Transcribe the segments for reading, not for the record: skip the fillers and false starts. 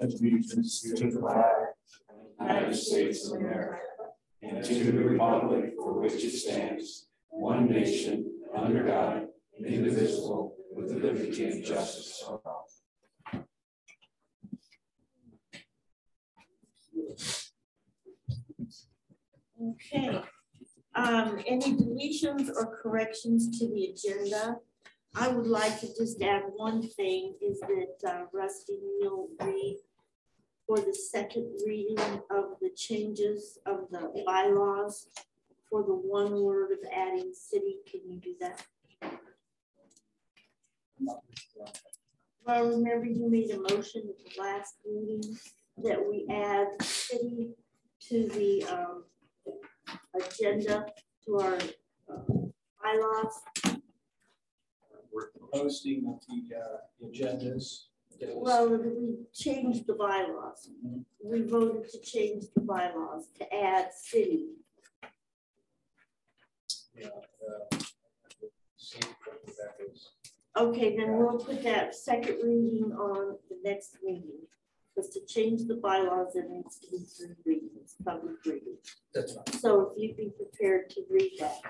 allegiance to the flag of the United States of America and to the republic for which it stands, one nation, under God, indivisible, with liberty and justice for all. Okay. Any deletions or corrections to the agenda? I would like to just add one thing is that Rusty will read for the second reading of the changes of the bylaws for the one word of adding city. Can you do that? Well, remember you made a motion at the last meeting that we add city to the agenda, to our bylaws. We're posting the agendas. Well, we changed the bylaws. We voted to change the bylaws to add city. Yeah. Okay, then we'll put that second reading on the next meeting. Because to change the bylaws, it needs to be 3 readings, public reading. That's fine. So if you'd be prepared to read that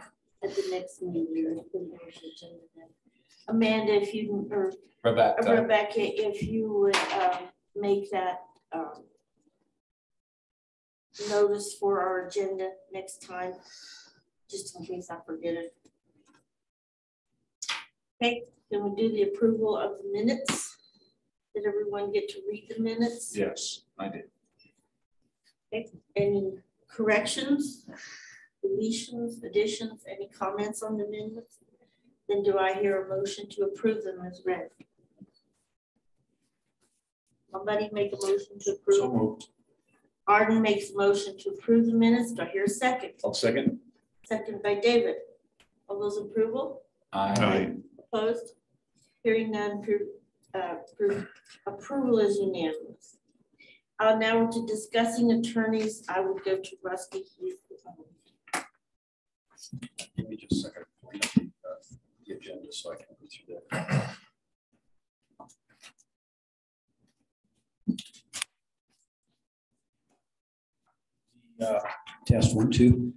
at the next meeting, Amanda, if you, or Rebecca, if you would make that notice for our agenda next time, just in case I forget it. Okay, then we do the approval of the minutes. Did everyone get to read the minutes? Yes, I did. Okay. Any corrections, deletions, additions, any comments on the minutes? Then do I hear a motion to approve them as read? Somebody make a motion to approve? So moved. Arden makes a motion to approve the minutes. Do I hear a second? I'll second. Second by David. All those approval? Aye. Opposed? Hearing none, approval is unanimous. Now we're to discussing attorneys. I would go to Rusty. Give me just a second to the agenda so I can go through that. Test 1, 2.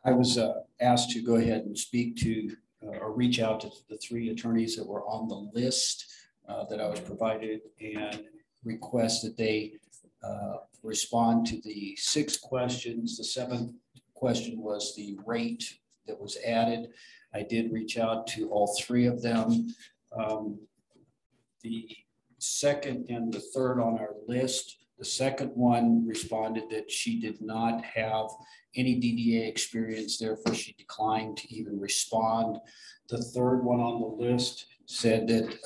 I was asked to go ahead and speak to or reach out to the 3 attorneys that were on the list that I was provided and request that they respond to the 6 questions. The 7th question was the rate that was added. I did reach out to all 3 of them. The 2nd and the 3rd on our list, the 2nd one responded that she did not have any DDA experience, therefore she declined to even respond. The 3rd one on the list said that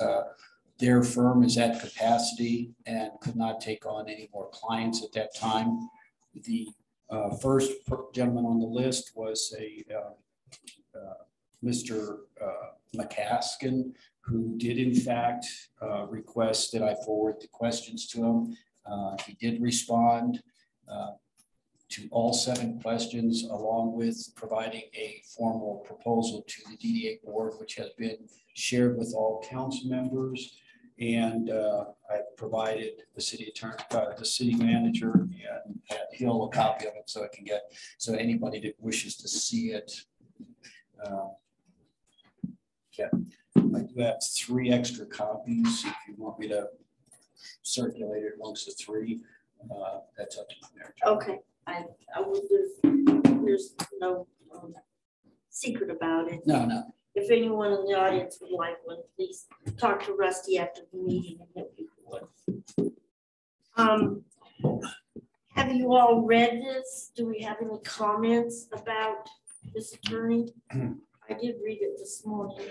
their firm is at capacity and could not take on any more clients at that time. The first gentleman on the list was a Mr. McCaskin, who did in fact request that I forward the questions to him. He did respond to all 7 questions, along with providing a formal proposal to the DDA board, which has been shared with all council members. And I provided the city attorney, the city manager, and had Hill a copy of it so it can get, so anybody that wishes to see it. Yeah, I do have 3 extra copies. If you want me to circulate it amongst the 3, that's up to you there. Okay, I will. There's no secret about it. No. If anyone in the audience would like one, please talk to Rusty after the meeting and he'll give you one. Have you all read this? Do we have any comments about this attorney? I did read it this morning.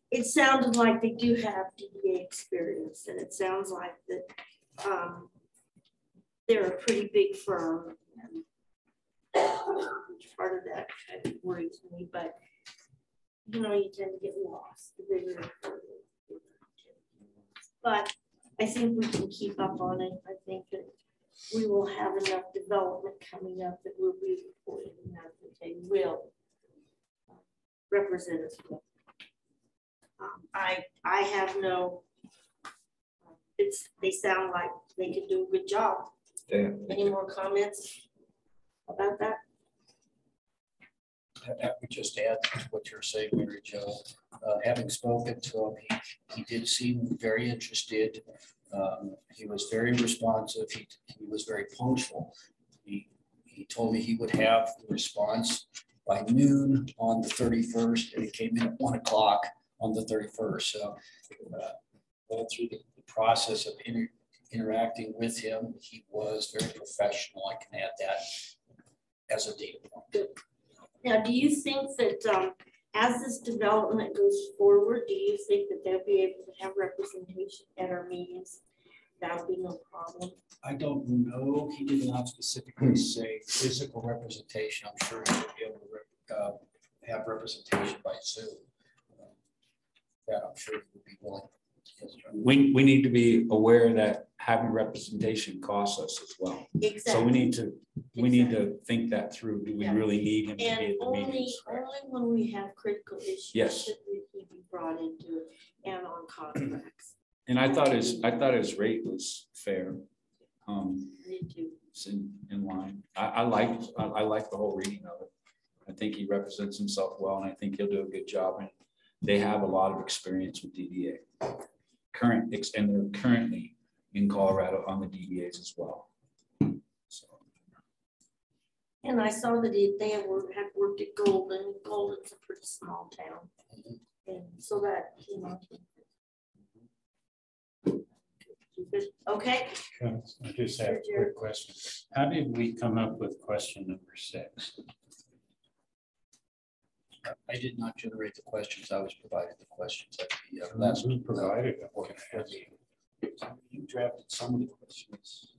It sounded like they do have DDA experience, and it sounds like that they're a pretty big firm. And part of that kind of worries me, but you know, you tend to get lost the bigger. But I think we can keep up on it. I think that we will have enough development coming up that we'll be reporting enough that they will represent us well. I have no they sound like they could do a good job. Yeah. Any more comments about that? I would just add to what you're saying, Mary Jo. Having spoken to him, he did seem very interested. He was very responsive. He was very punctual. He told me he would have the response by noon on the 31st, and it came in at 1 o'clock on the 31st. So going through the process of interacting with him, he was very professional. I can add that as a data point. Now, do you think that as this development goes forward, do you think that they'll be able to have representation at our meetings? That'll be no problem. I don't know. He did not specifically say physical representation. I'm sure he would be able to have representation by Zoom. That I'm sure he would be willing. We need to be aware that having representation costs us as well. Exactly. So we need to think that through. Do we really need him to be And at the only meetings? when we have critical issues. Yes. Should he be brought into it and on contracts. And I thought his rate was fair. Me too. It's in line. I like the whole reading of it. I think he represents himself well, and I think he'll do a good job. And they have a lot of experience with DDA. And they're currently in Colorado on the DDAs as well. So. And I saw that they had worked at Golden. Golden's a pretty small town. And so that, you know. Okay. I just have a quick question. How did we come up with question number 6? I did not generate the questions. I was provided the questions at the last Who provided it? Okay. You drafted some of the questions.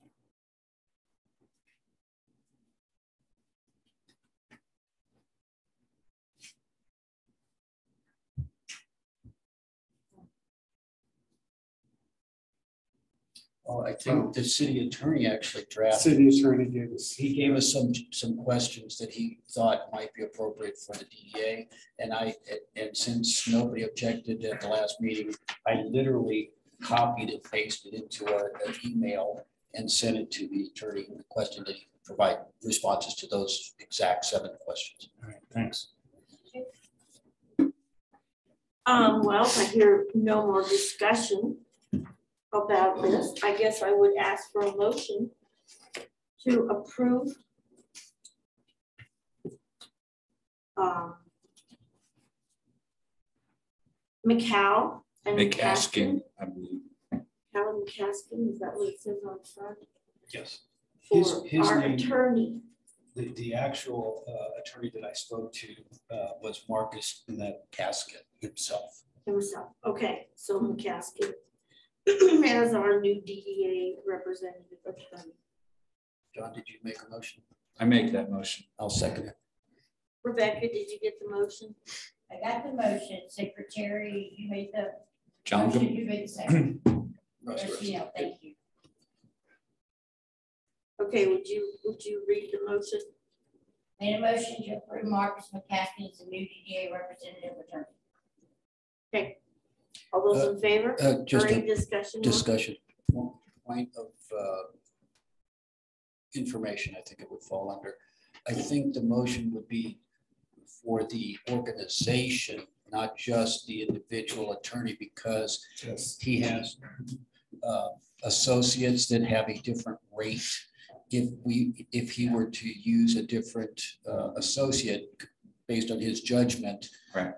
Oh, I think the city attorney actually drafted. City attorney gave us. He gave us some questions that he thought might be appropriate for the DDA. And since nobody objected at the last meeting, I literally copied and pasted into an email and sent it to the attorney, requesting that he provide responses to those exact 7 questions. All right, thanks. Well, I hear no more discussion about this. I guess I would ask for a motion to approve McCall and McCaskill, I believe. McCall and McCaskill, is that what it says on front? Yes. For His our name- attorney. The actual attorney that I spoke to was Marcus McCaskill himself. Himself. Okay, so McCaskill as our new DEA representative attorney. John, did you make a motion? I make that motion. I'll second it. Rebecca, did you get the motion? I got the motion, secretary, you made the John, motion, you made the second. Russ, Rocio, thank you. Okay, would you read the motion? Made a motion to approve Marcus McCaskill as the new DDA representative attorney. Okay. All those in favor? Just Or any a discussion? discussion. Point of information, I think it would fall under. I think the motion would be for the organization, not just the individual attorney, because he has associates that have a different rate. If he were to use a different associate based on his judgment, right,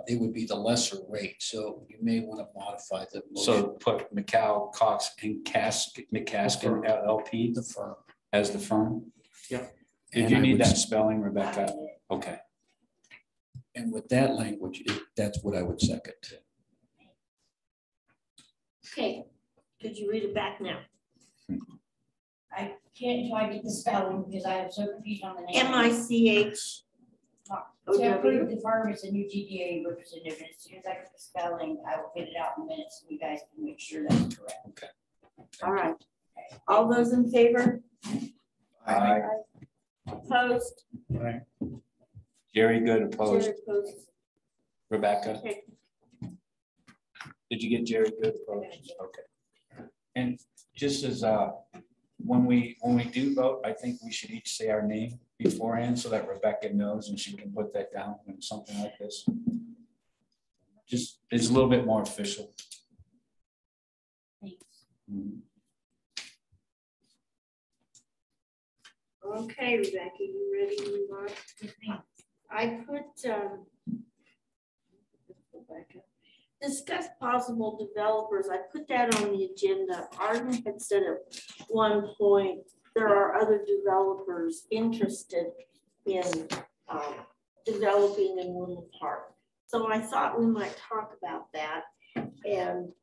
it would be the lesser rate. So you may want to modify the motion. so put McCall, Cox, and McCaskill LLP The firm. as the firm. Yeah. Did And you I need would- that spelling, Rebecca? Okay. And with that language, that's what I would second. Okay, could you read it back now? I can't until I get the spelling because I am so confused on the name. MICH. To approve the firm as a new DDA representative, and as soon as I get the spelling, I will get it out in minutes, so you guys can make sure that's correct. Okay. All right. All those in favor? Aye. Opposed? Right. Jerry, good. Opposed. Jared opposed. Rebecca, Okay. did you get Jerry good? Opposed? Okay. And just as when we do vote, I think we should each say our name beforehand so that Rebecca knows and she can put that down when something like this. Just it's a little bit more official. Thanks. Mm-hmm. Okay, Rebecca, you ready to move on? I put, discuss possible developers. I put that on the agenda. Arden had said at one point, there are other developers interested in developing in Woodland Park. So I thought we might talk about that. And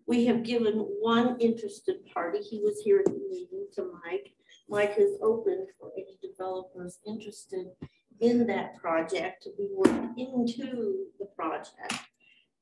we have given one interested party. He was here at the meeting to Mike. Mike is open for any developers interested in that project to be worked into the project.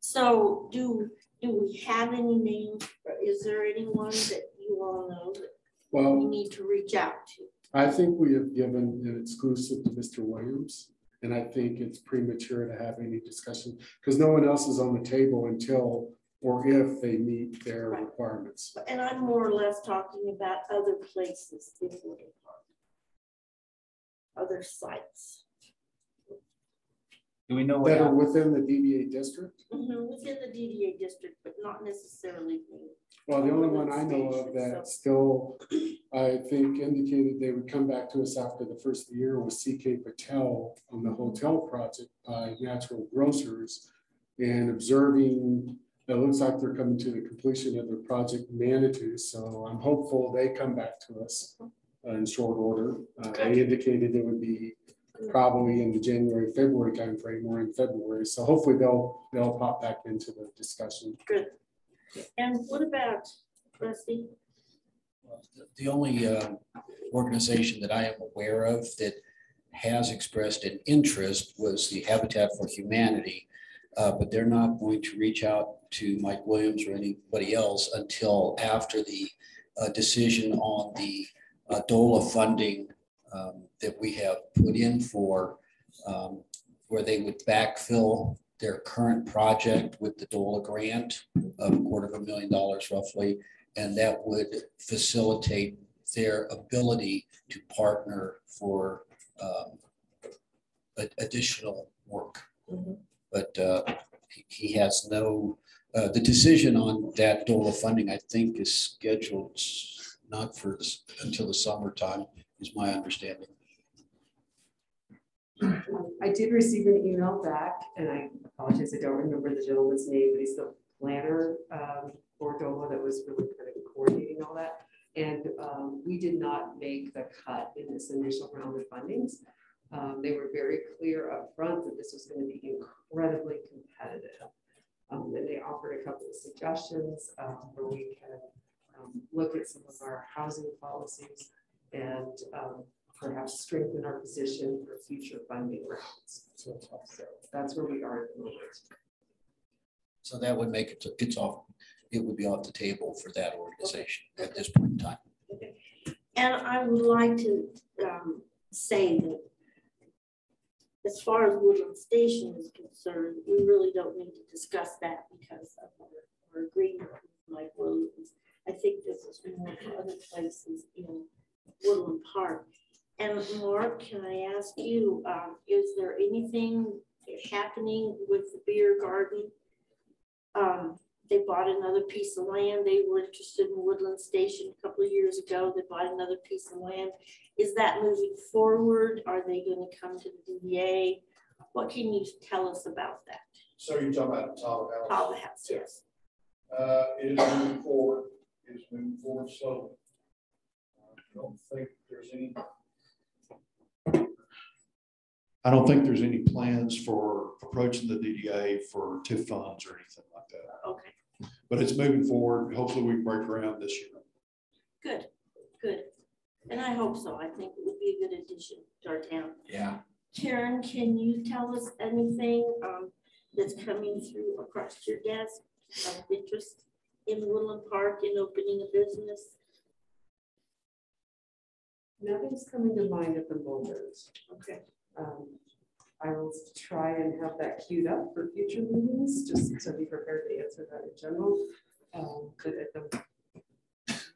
So do we have any names? Is there anyone that you all know that we need to reach out to? I think we have given an exclusive to Mr. Williams, and I think it's premature to have any discussion because no one else is on the table until or if they meet their requirements. And I'm more or less talking about other places in Woodland Park, other sites. Do we know what that are within the DDA district? Within the DDA district, but not necessarily. Well, the only one I know of that still, I think, indicated they would come back to us after the first year was CK Patel on the hotel project by Natural Grocers, and observing, it looks like they're coming to the completion of their project Manitou. So I'm hopeful they come back to us in short order. They indicated it would be probably in the January, February timeframe or in February. So hopefully they'll pop back into the discussion. Good. And what about Rusty? The only organization that I am aware of that has expressed an interest was the Habitat for Humanity, but they're not going to reach out to Mike Williams or anybody else until after the decision on the DOLA funding that we have put in for where they would backfill their current project with the DOLA grant of $250,000 roughly, and that would facilitate their ability to partner for additional work. But he has no, the decision on that DOLA funding, I think, is scheduled not for until the summertime, is my understanding. I did receive an email back, and I apologize, I don't remember the gentleman's name, but he's the planner for DOLA that was really kind of coordinating all that. And we did not make the cut in this initial round of fundings. They were very clear up front that this was going to be incredibly competitive. And they offered a couple of suggestions where we can look at some of our housing policies and perhaps strengthen our position for future funding rounds. So that's where we are at the moment. So that would make it, it would be off the table for that organization at this point in time. Okay. And I would like to say that as far as Woodland Station is concerned, we really don't need to discuss that because of our agreement with Mike Williams. I think this is more for other places in Woodland Park. And Mark, can I ask you, is there anything happening with the beer garden? They bought another piece of land. They were interested in Woodland Station a couple of years ago. They bought another piece of land. Is that moving forward? Are they going to come to the DDA? What can you tell us about that? So you're talking about Tall House? Tall House, yes. It is moving forward. It is moving forward slowly. I don't think there's any plans for approaching the DDA for TIF funds or anything like that. Okay. But it's moving forward. Hopefully we break ground this year. Good, good. And I hope so. I think it would be a good addition to our town. Yeah. Karen, can you tell us anything that's coming through across your desk of interest in Woodland Park in opening a business? Nothing's coming to mind at the moment. Okay. I will try and have that queued up for future meetings, just to be prepared to answer that in general. But at the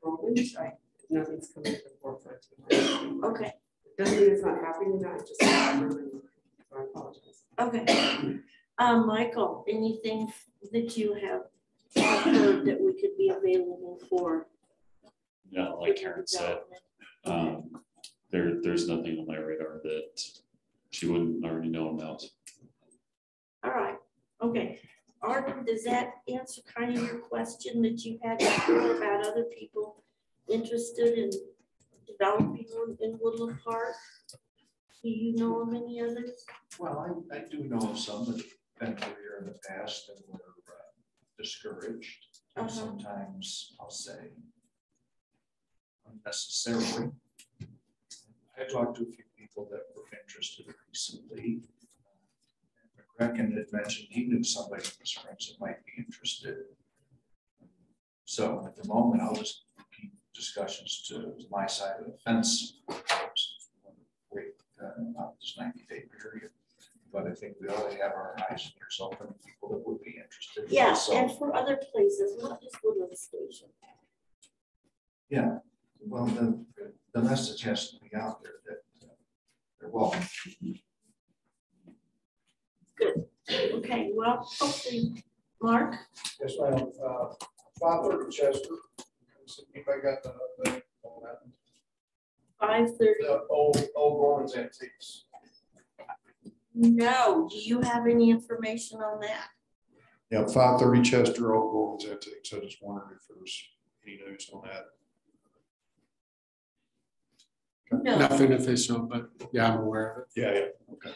moment, nothing's coming to the forefront. Okay, Doesn't mean it's not happening, I just, so I apologize. okay. Michael, anything that you have heard that we could be available for? Yeah, like Karen said, there's nothing on my radar that she wouldn't already know about. All right, okay. Arden, does that answer kind of your question that you had before about other people interested in developing in Woodland Park? Do you know of any others? Well, I do know of some that have been here in the past and were discouraged. Sometimes I'll say unnecessarily. I talked to a few people that were interested recently. McCracken had mentioned he knew somebody in the Springs that might be interested. So at the moment, I'll just keep discussions to my side of the fence. Wait about this 90-day period. But I think we ought to have our eyes and ears open to people that would be interested. Yeah, So, and for other places, not just Woodland Station. yeah, well, the message has to be out there that they're welcome. Good. Okay, well, hopefully, Mark? Yes, ma'am. 530 Chester. Anybody got the thing on that? 5:30. The old Gorman's Antiques. No, do you have any information on that? Yeah, 530 Chester, old Gorman's Antiques. I just wondered if there's any news on that. No. Nothing official, but yeah, I'm aware of it. Yeah. Okay.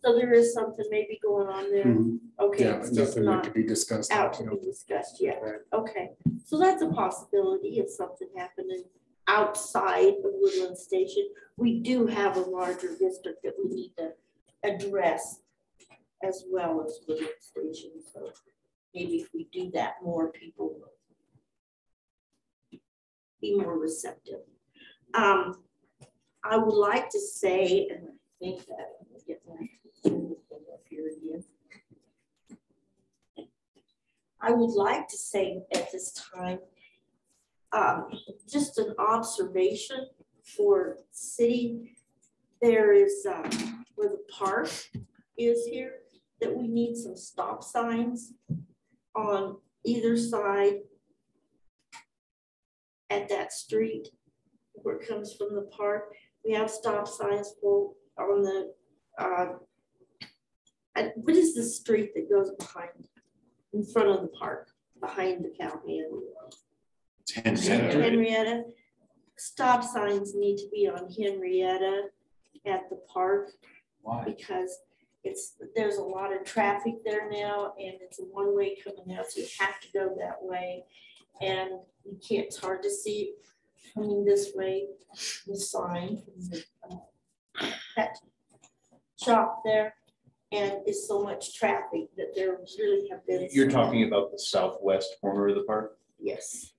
So there is something maybe going on there. Mhm. Okay, Yeah, it's but just nothing that not could be discussed. out to you be know. discussed yet. Right. Okay, so that's a possibility of something happening outside of Woodland Station. We do have a larger district that we need to address as well as Woodland Station. So maybe if we do that, more people will be more receptive. I would like to say, and I think that I'm gonna get my agenda thing up here again. I would like to say at this time, just an observation for city. There is where the park is here, that we need some stop signs on either side at that street where it comes from the park. We have stop signs for on the, what is the street that goes behind, in front of the park, behind the Cowhand? Henrietta. Stop signs need to be on Henrietta at the park. Why? Because there's a lot of traffic there now, and it's a one-way coming out, so you have to go that way. And you can't, it's hard to see coming this way, the sign from the pet shop there. And it's so much traffic that there really have been. You're talking about the southwest corner of the park? Yes.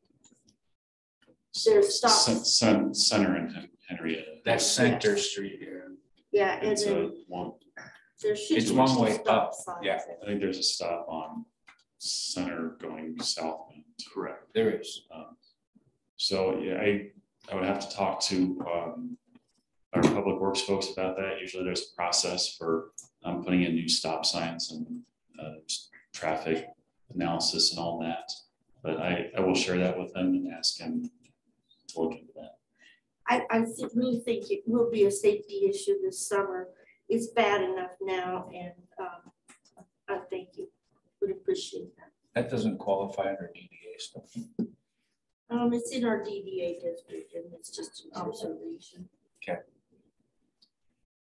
There's stop. Center in Henrietta. That's Center Street here. Yeah, and It's then there should it's be one two way stop up, signs yeah. there. I think there's a stop on Center going southbound. Correct. There is. So yeah, I would have to talk to our public works folks about that. Usually there's a process for putting in new stop signs and traffic analysis and all that. But I will share that with them and ask him to look into that. I really think it will be a safety issue this summer. It's bad enough now, and I thank you. Would appreciate that. That doesn't qualify under DDA stuff. It's in our DDA district, and it's just an observation. Okay.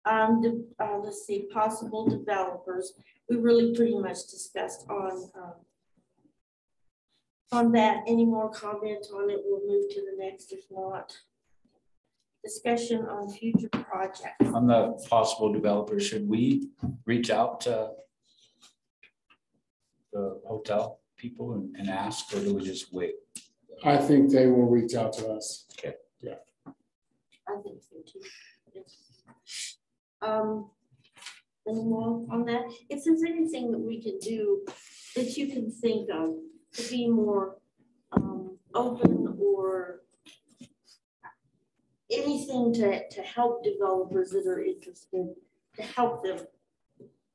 Let's see, possible developers. We really pretty much discussed on that. Any more comment on it? We'll move to the next. If not, discussion on future projects. On the possible developers, should we reach out to the hotel people and ask, or do we just wait? I think they will reach out to us. Okay. Yeah. I think so too. Yes. Any more on that? If there's anything that we can do that you can think of to be more open or anything to help developers that are interested, to help them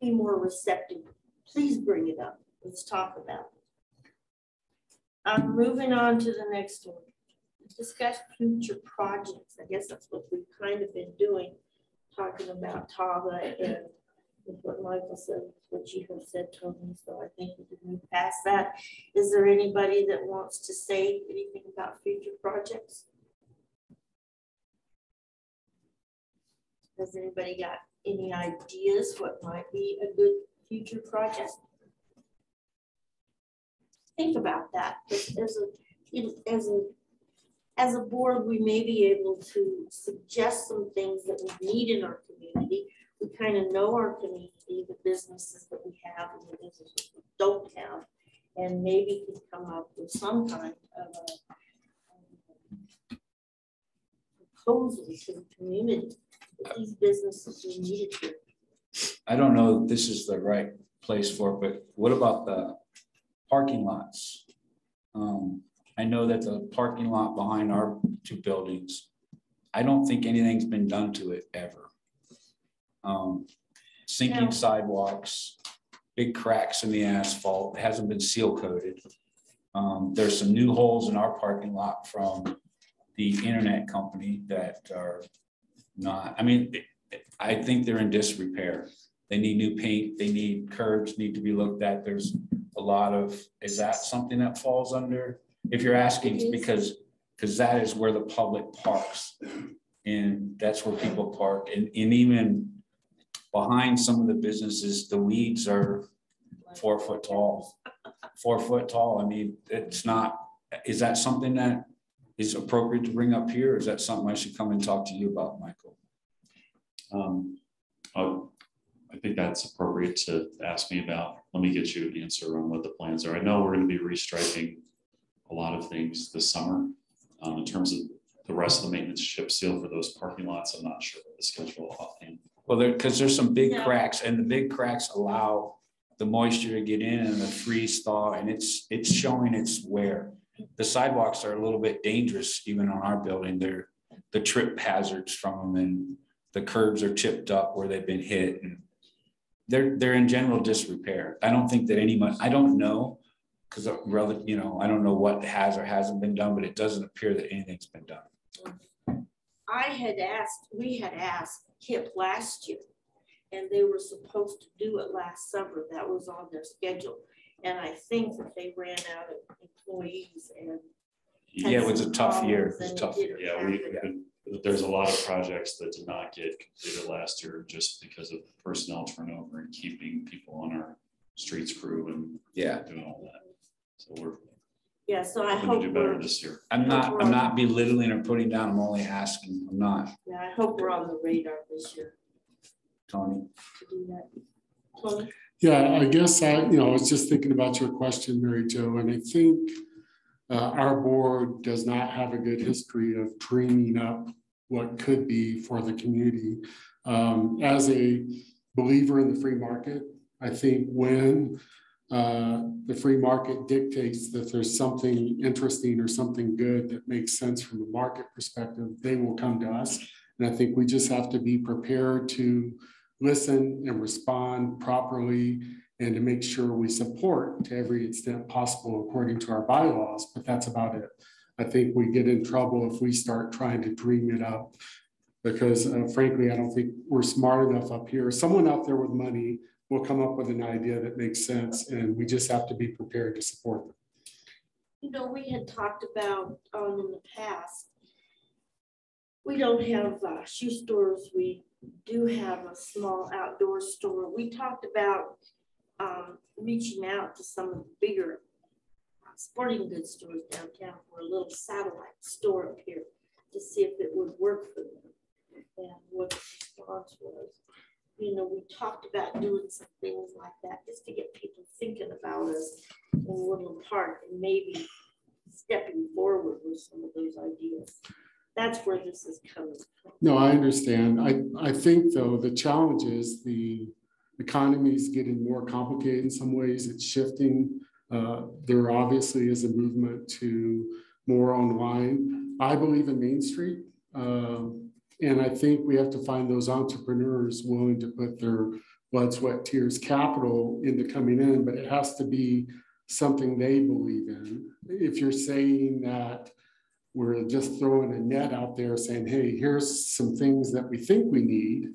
be more receptive, please bring it up. Let's talk about it. Moving on to the next one. Discuss future projects. I guess that's what we've kind of been doing, talking about TAVA and with what Michael said, what you have said, Tony. So I think we can move past that. Is there anybody that wants to say anything about future projects? Has anybody got any ideas what might be a good future project? Think about that. As a board, we may be able to suggest some things that we need in our community. We kind of know our community, the businesses that we have and the businesses we don't have, and maybe could come up with some kind of a proposal to the community that these businesses are needed here. I don't know if this is the right place for it, but what about the parking lots? I know that the parking lot behind our two buildings, I don't think anything's been done to it ever. Sinking sidewalks, big cracks in the asphalt, it hasn't been seal coated. There's some new holes in our parking lot from the internet company that are not, I mean, I think they're in disrepair. They need new paint, they need curbs, need to be looked at. There's a lot of, is that something that falls under? If you're asking, because that is where the public parks and that's where people park. And even behind some of the businesses, the weeds are 4 foot tall, 4 foot tall. I mean, it's not, is that something that is appropriate to bring up here? Or is that something I should come and talk to you about, Michael? I think that's appropriate to ask me about. Let me get you an answer on what the plans are. I know we're going to be restriping a lot of things this summer. In terms of the rest of the maintenance chip seal for those parking lots, I'm not sure what the schedule offhand. Well, because there's some big cracks, and the big cracks allow the moisture to get in and the freeze thaw, and it's showing its wear. The sidewalks are a little bit dangerous, even on our building. They're the trip hazards from them, and the curbs are chipped up where they've been hit, and they're in general disrepair. I don't think that anyone, I don't know, because you know, I don't know what has or hasn't been done, but it doesn't appear that anything's been done. We had asked KIP last year, and they were supposed to do it last summer. That was on their schedule. And I think that they ran out of employees and yeah, it was a tough year. It was tough. Yeah, there's a lot of projects that did not get completed last year just because of personnel turnover and keeping people on our streets crew and doing all that. So we're so I hope to do better this year. I'm not belittling or putting down. I'm only asking. I'm not. Yeah, I hope we're on the radar this year. Tony. To do that. Tony. Yeah, I guess I was just thinking about your question, Mary Jo, and I think our board does not have a good history of dreaming up what could be for the community. As a believer in the free market, I think when the free market dictates that there's something interesting or something good that makes sense from a market perspective, they will come to us. And I think we just have to be prepared to listen and respond properly and to make sure we support to every extent possible according to our bylaws, but that's about it. I think we get in trouble if we start trying to dream it up because frankly, I don't think we're smart enough up here. Someone out there with money will come up with an idea that makes sense and we just have to be prepared to support them. You know, we had talked about in the past, we don't have shoe stores. We do have a small outdoor store. We talked about reaching out to some of the bigger sporting goods stores downtown for a little satellite store up here to see if it would work for them and what the response was. You know, we talked about doing some things like that just to get people thinking about us in Woodland Park and maybe stepping forward with some of those ideas. That's where this is coming from. No, I understand. I think though, the challenge is the economy is getting more complicated in some ways. It's shifting There obviously is a movement to more online. I believe in Main Street. And I think we have to find those entrepreneurs willing to put their blood, sweat, tears, capital into coming in, but it has to be something they believe in. If you're saying that we're just throwing a net out there saying, hey, here's some things that we think we need,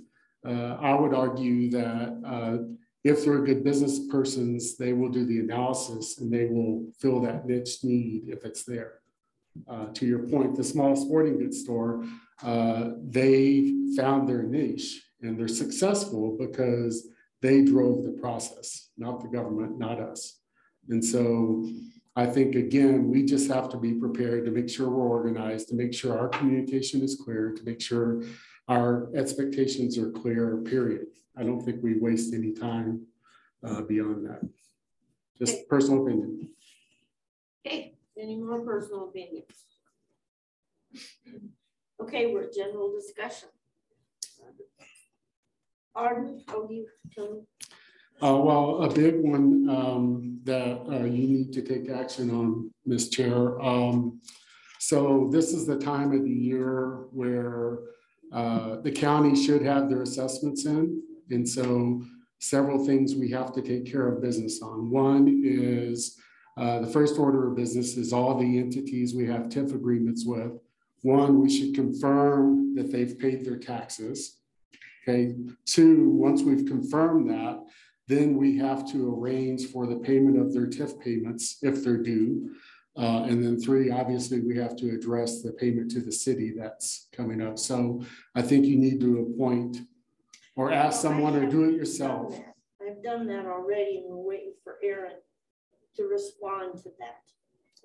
I would argue that if they're good business persons, they will do the analysis and they will fill that niche need if it's there. To your point, the small sporting goods store, they found their niche and they're successful because they drove the process, not the government, not us. And so I think, again, we just have to be prepared to make sure we're organized, to make sure our communication is clear, to make sure our expectations are clear, period. I don't think we waste any time beyond that. Just personal opinion. Okay, any more personal opinions? Okay, we're general discussion. Arden, how do you tell me? Well, a big one that you need to take action on, Ms. Chair. So this is the time of the year where the county should have their assessments in. And so several things we have to take care of business on. One is the first order of business is all the entities we have TIF agreements with. One, we should confirm that they've paid their taxes. Okay. Two, once we've confirmed that, then we have to arrange for the payment of their TIF payments if they're due. And then three, obviously, we have to address the payment to the city that's coming up. So I think you need to appoint or ask someone or do it yourself. I've done that already, and we're waiting for Aaron to respond to that.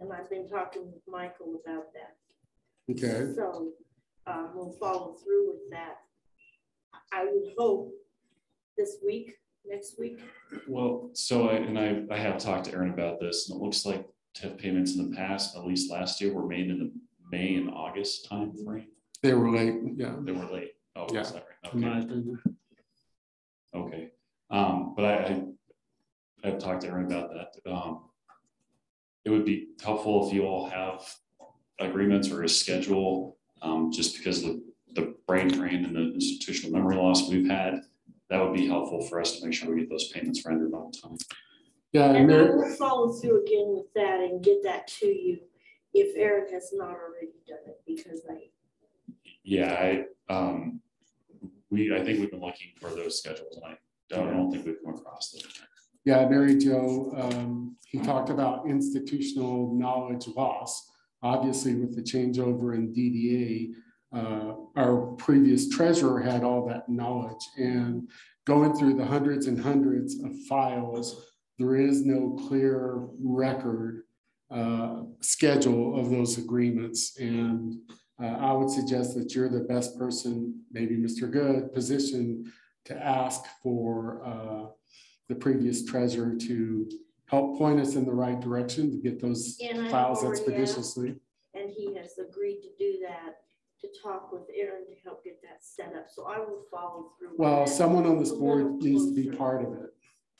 And I've been talking with Michael about that. Okay. So we'll follow through with that. I would hope this week, next week. Well, so I have talked to Aaron about this, and it looks like TIF payments in the past, at least last year, were made in the May and August time frame. They were late. Yeah. They were late. Oh, yeah. Is that right? Okay. Okay. My opinion. Okay. But I've talked to Aaron about that. It would be helpful if you all have agreements or a schedule, just because of the brain drain and the institutional memory loss we've had. That would be helpful for us to make sure we get those payments rendered on time. Yeah, and I will follow through again with that and get that to you if Aaron has not already done it, because I think we've been looking for those schedules, and I don't think we've come across them. Yeah, Mary Jo, he talked about institutional knowledge loss. Obviously, with the changeover in DDA, our previous treasurer had all that knowledge, and going through the hundreds and hundreds of files, there is no clear record schedule of those agreements. And I would suggest that you're the best person, maybe Mr. Good, positioned to ask for the previous treasurer to help point us in the right direction to get those files expeditiously. And he has agreed to do that, to talk with Aaron to help get that set up. So I will follow through. Well, someone on this board needs to be part of it,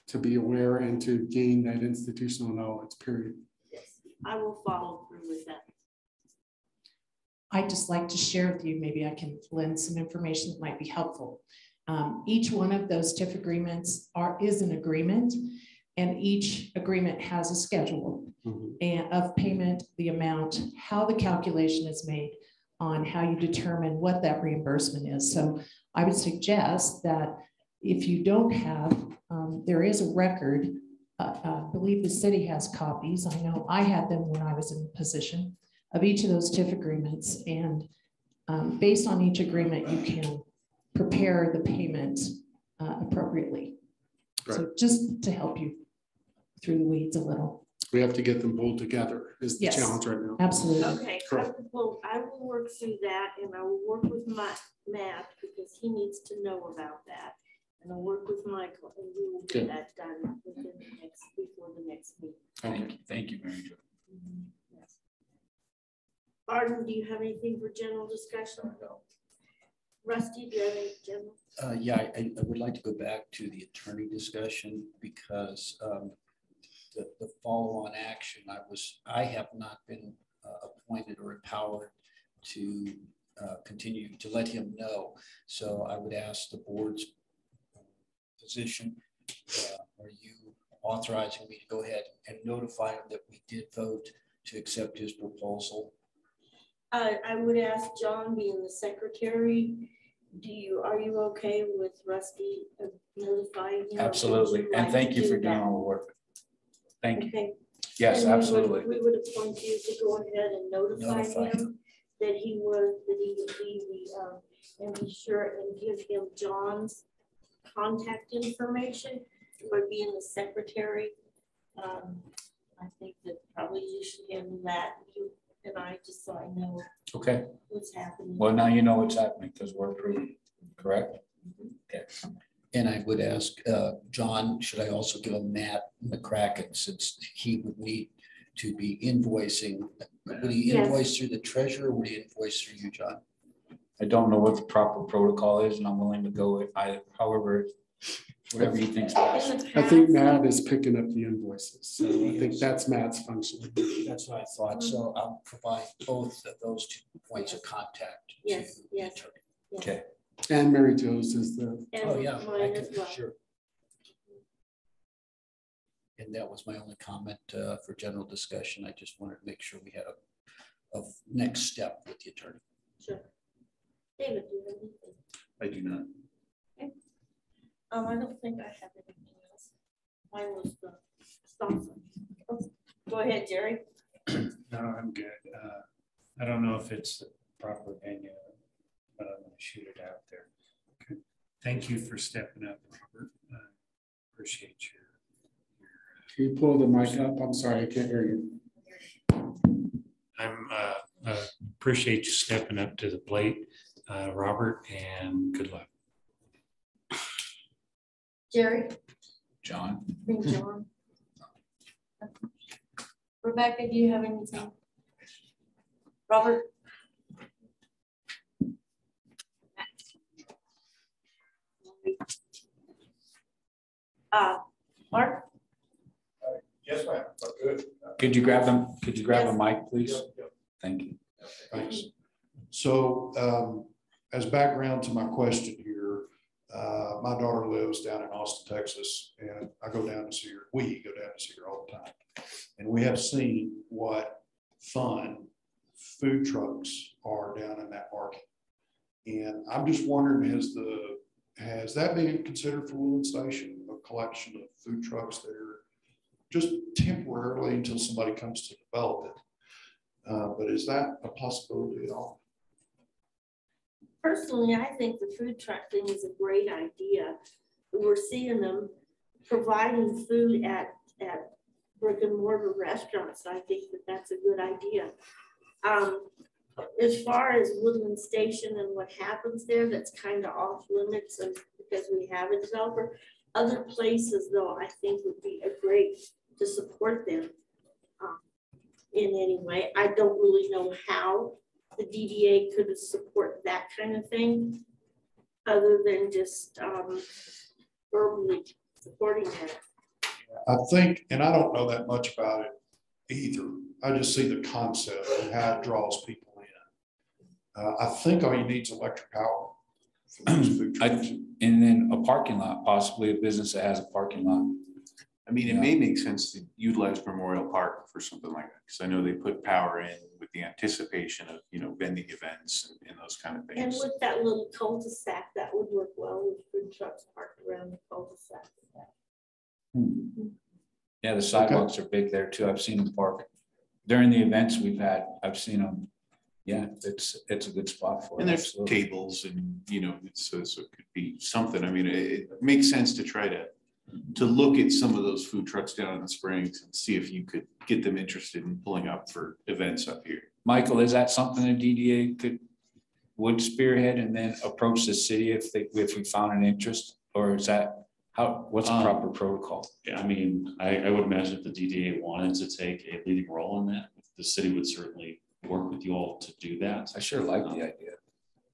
to be aware and to gain that institutional knowledge, period. Yes, I will follow through with that. I'd just like to share with you, maybe I can lend some information that might be helpful. Each one of those TIF agreements is an agreement, and each agreement has a schedule and of payment, the amount, how the calculation is made, on how you determine what that reimbursement is. So I would suggest that if you don't have, there is a record, I believe the city has copies. I know I had them when I was in position of each of those TIF agreements. And based on each agreement, you can prepare the payment appropriately. Right. So just to help you through the weeds a little. We have to get them pulled together is the challenge right now. Absolutely. Okay, I will work through that, and I will work with Matt because he needs to know about that. And I'll work with Michael, and we will get that done before the next meeting. Okay. Thank you, Mary Jo. Yes. Arden, do you have anything for general discussion? No. Rusty, do you have any general? Yeah, I would like to go back to the attorney discussion because the follow-on action, I have not been appointed or empowered to continue to let him know. So I would ask the board's position, are you authorizing me to go ahead and notify him that we did vote to accept his proposal? I would ask John, being the secretary, are you okay with Rusty notifying him? Absolutely, and thank you for doing all the work. Thank you. Okay. Yes, absolutely. We would appoint you to go ahead and notify him that he would be the, and be sure and give him John's contact information by being the secretary. I think that probably you should handle that, you and I, just so I know Okay. what's happening. Well, now you know what's happening because we're approved, correct? Okay. And I would ask John, should I also give him Matt McCracken, since he would need to be invoicing? Would he invoice through the treasurer, or would he invoice through you, John? I don't know what the proper protocol is, and I'm willing to go with however, whatever you think's best. I think Matt is picking up the invoices, so I think that's Matt's function. That's what I thought. So I'll provide both of those 2 points of contact. Yes, to yes. the attorney. Okay. And Mary Jo's is the. Oh, yeah, Mine as well. sure. And that was my only comment for general discussion. I just wanted to make sure we had a next step with the attorney. Sure. David, do you have anything? I do not. Okay. I don't think I have anything else. Mine was the stop sign. Go ahead, Jerry. No, I'm good. I don't know if it's the proper venue, but I'm going to shoot it out there. Okay. Thank you for stepping up, Robert. Appreciate your Can you pull the mic up? I'm sorry, I can't hear you. appreciate you stepping up to the plate, Robert, and good luck. Jerry? John? John? Rebecca, do you have anything? Robert? Mark? Yes, ma'am. Good. Could you grab them? Could you grab Yes. a mic, please? Yep. Thank you. Thanks. So as background to my question here, my daughter lives down in Austin, Texas, and I go down to see her. We go down to see her all the time. And we have seen what fun food trucks are down in that market. And I'm just wondering, has that been considered for Woodland Station, a collection of food trucks there just temporarily until somebody comes to develop it? But is that a possibility at all? Personally, I think the food truck thing is a great idea. We're seeing them providing food at brick and mortar restaurants. I think that that's a good idea. As far as Woodland Station and what happens there, that's kind of off limits because we have a developer. Other places, though, I think would be a great to support them in any way. I don't really know how the DDA could support that kind of thing other than just verbally supporting it. I think, and I don't know that much about it either. I just see the concept and how it draws people in. I think all you need is electric power for those food trucks. And then a parking lot, possibly a business that has a parking lot. I mean, it may make sense to utilize Memorial Park for something like that, because I know they put power in with the anticipation of, you know, vending events and those kind of And things. with that little cul-de-sac, that would work well with food trucks parked around the cul-de-sac. Yeah, the sidewalks are big there too. I've seen them park during the events we've had. I've seen them. Yeah, it's a good spot for it. And there's Absolutely. tables and, you know, so it could be something. I mean, it makes sense to try to look at some of those food trucks down in the Springs and see if you could get them interested in pulling up for events up here. Michael, is that something the DDA would spearhead and then approach the city if we found an interest, or is that what's the proper protocol? Yeah, I mean, I would imagine if the DDA wanted to take a leading role in that, the city would certainly work with you all to do that. I sure like the idea.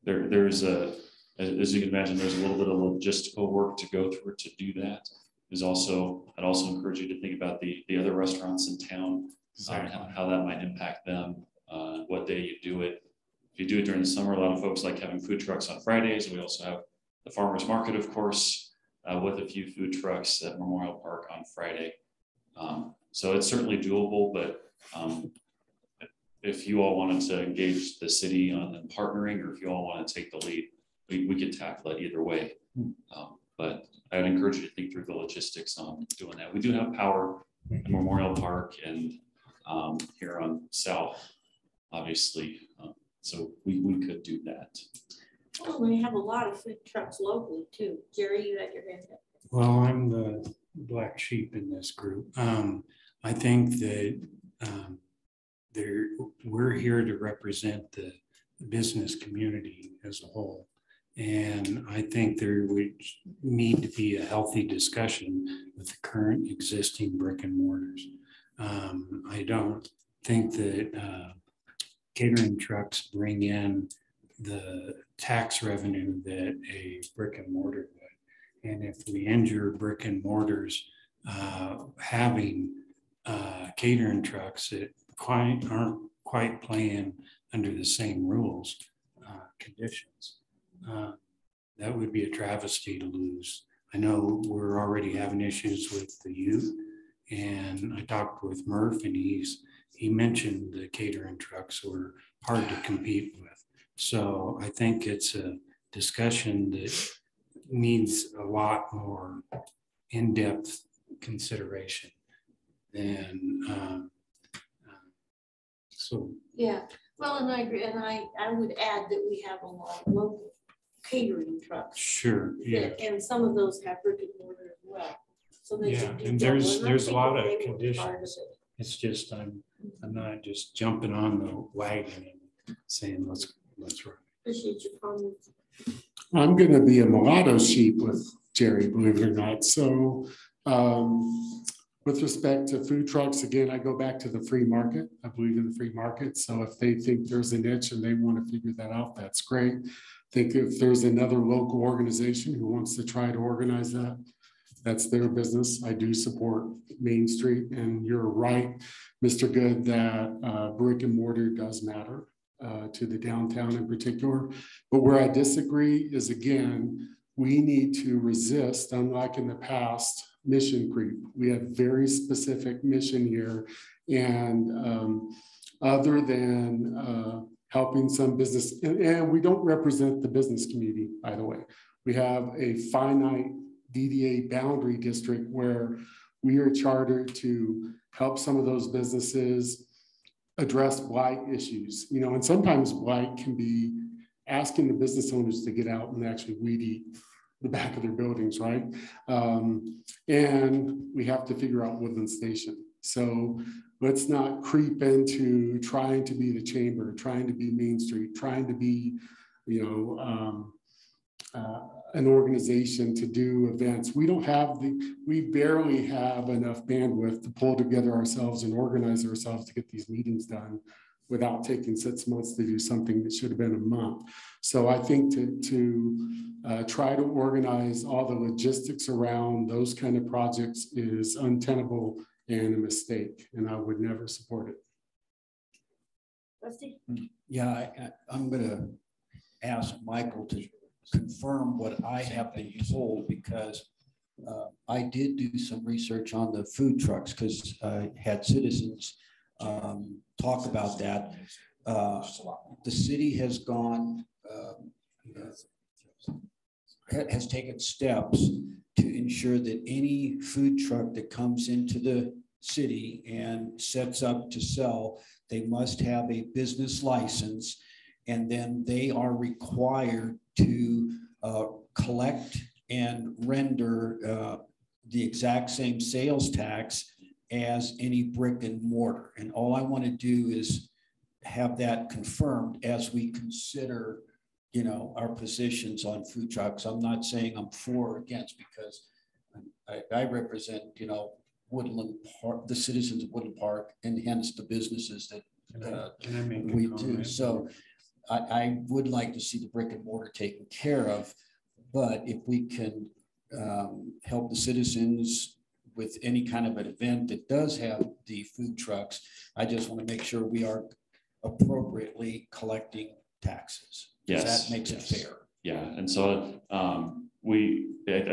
There's as you can imagine, there's a little bit of logistical work to go through to do that. I'd also encourage you to think about the other restaurants in town, how that might impact them, what day you do it. If you do it during the summer, a lot of folks like having food trucks on Fridays. We also have the farmers market, of course, with a few food trucks at Memorial Park on Friday. So it's certainly doable, but if you all wanted to engage the city on partnering, or if you all want to take the lead, we could tackle it either way. But I would encourage you to think through the logistics on doing that. We do have power at Memorial Park and here on South, obviously. So we could do that. Well, we have a lot of food trucks locally too. Jerry, you had your hand up. Well, I'm the black sheep in this group. I think that we're here to represent the business community as a whole. And I think there would need to be a healthy discussion with the current existing brick and mortars. I don't think that catering trucks bring in the tax revenue that a brick and mortar would. And if we injure brick and mortars having catering trucks that aren't quite playing under the same rules, conditions, that would be a travesty to lose. I know we're already having issues with the youth, and I talked with Murph, and he mentioned the catering trucks were hard to compete with. So I think it's a discussion that needs a lot more in-depth consideration than so. Yeah, well, and I agree, and I would add that we have a lot of local catering trucks. Sure, yeah. And some of those have brick and mortar as well. So they Yeah, should do and double. there's I a lot think of they were part of conditions. it. It's just I'm not just jumping on the wagon and saying let's run. Appreciate your comments. I'm going to be a mulatto sheep with Jerry, believe it or not. So with respect to food trucks, again, I go back to the free market. I believe in the free market. So if they think there's a niche and they want to figure that out, that's great. I think if there's another local organization who wants to try to organize that, that's their business. I do support Main Street, and you're right, Mr. Good, that brick and mortar does matter to the downtown in particular. But where I disagree is, again, we need to resist, unlike in the past, mission creep. We have very specific mission here, and other than helping some business, and we don't represent the business community, by the way. We have a finite DDA boundary district where we are chartered to help some of those businesses address blight issues, you know, and sometimes blight can be asking the business owners to get out and actually weed eat the back of their buildings, right? And we have to figure out Woodland Station. So let's not creep into trying to be the chamber, trying to be Main Street, trying to be, you know, an organization to do events. We barely have enough bandwidth to pull together ourselves and organize ourselves to get these meetings done without taking 6 months to do something that should have been a month. So I think to try to organize all the logistics around those kind of projects is untenable and a mistake, and I would never support it. Rusty? Yeah, I'm going to ask Michael to confirm what I have been told, because I did do some research on the food trucks, because I had citizens talk about that. The city has gone, has taken steps to ensure that any food truck that comes into the city and sets up to sell, they must have a business license, and then they are required to collect and render the exact same sales tax as any brick and mortar. And all I want to do is have that confirmed as we consider, you know, our positions on food trucks. I'm not saying I'm for or against, because I represent, you know, Woodland Park, the citizens of Woodland Park, and hence the businesses that we do. So I would like to see the brick and mortar taken care of, but if we can help the citizens with any kind of an event that does have the food trucks. I just want to make sure we are appropriately collecting taxes. Yes. That makes it fair. Yeah, and so I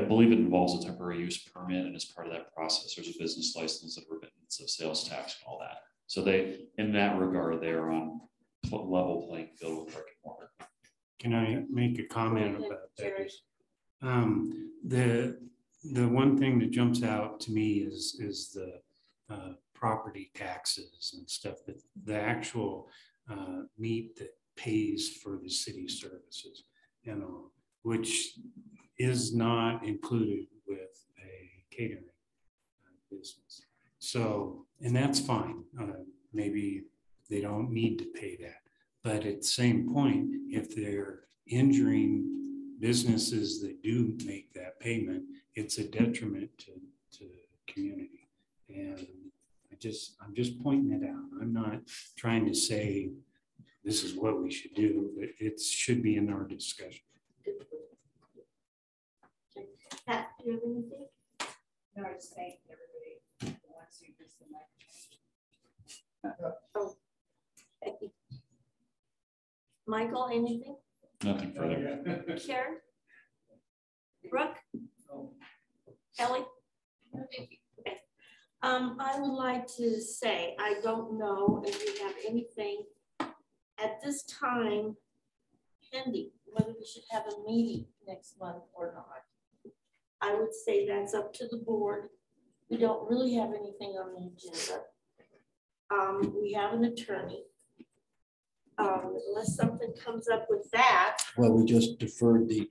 believe it involves a temporary use permit, and as part of that process, there's a business license and remittance of sales tax and all that. So they, in that regard, they are on level playing field with brick and mortar. Can I make a comment about that? The one thing that jumps out to me is the property taxes and stuff, that the actual meat that pays for the city services, you know, which is not included with a catering business. So, and that's fine. Maybe they don't need to pay that. But at the same point, if they're injuring businesses that do make that payment, it's a detriment to the community. And I'm just pointing it out. I'm not trying to say this is what we should do, but it should be in our discussion. Pat, do you have anything? No, I just thank everybody who wants to use the microphone. Oh, thank you. Michael, anything? Nothing further. Sharon? Brooke? Ellie? Okay. I would like to say, I don't know if we have anything at this time pending, whether we should have a meeting next month or not. I would say that's up to the board. We don't really have anything on the agenda. We have an attorney. Unless something comes up with that. Well, we just deferred the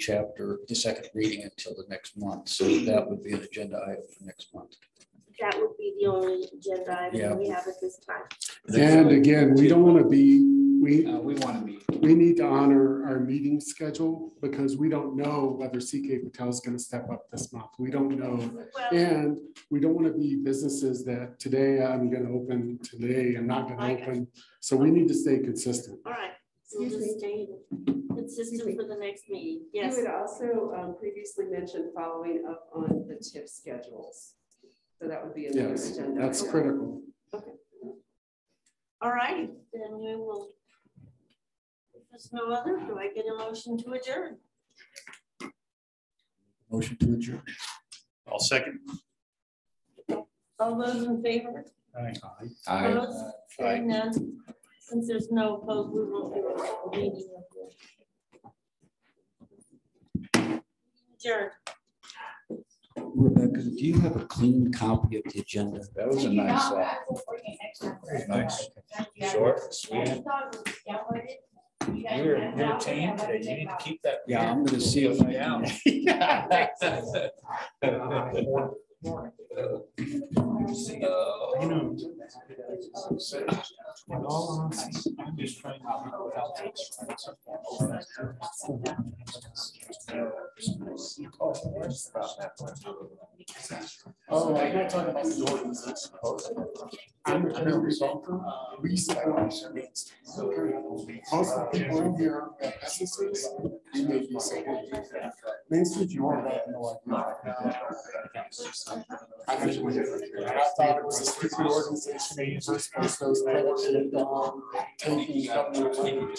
second reading until the next month. So that would be an agenda item for next month. That would be the only agenda item we have at this time. And again, we don't want to be, we want to meet. We need to honor our meeting schedule because we don't know whether CK Patel is going to step up this month. We don't know. Well, and we don't want to be businesses that today I'm going to open, today I'm not going to open. So we need to stay consistent. all right. We'll just stay consistent for the next meeting. Yes. You had also previously mentioned following up on the TIF schedules. So that would be another agenda. That's critical. Okay. All right, then we will. If there's no other, do I get a motion to adjourn? Motion to adjourn. I'll second. All those in favor? Aye. Opposed? Hearing none. Since there's no opposed, we will do a meeting. Adjourned. Rebecca, do you have a clean copy of the agenda? That was a nice Nice. Short, sweet. You're a team today. You need to keep that. Yeah, I'm going to see if You know, in all honesty, I'm just trying to figure out Oh, I'm not talking about the organization. I'm a resulter. We support most of the people in here are businesses. We may be supporting Main Street, you are have no idea. I thought it was a stupid organization. They were supposed to those predicated on taking government money.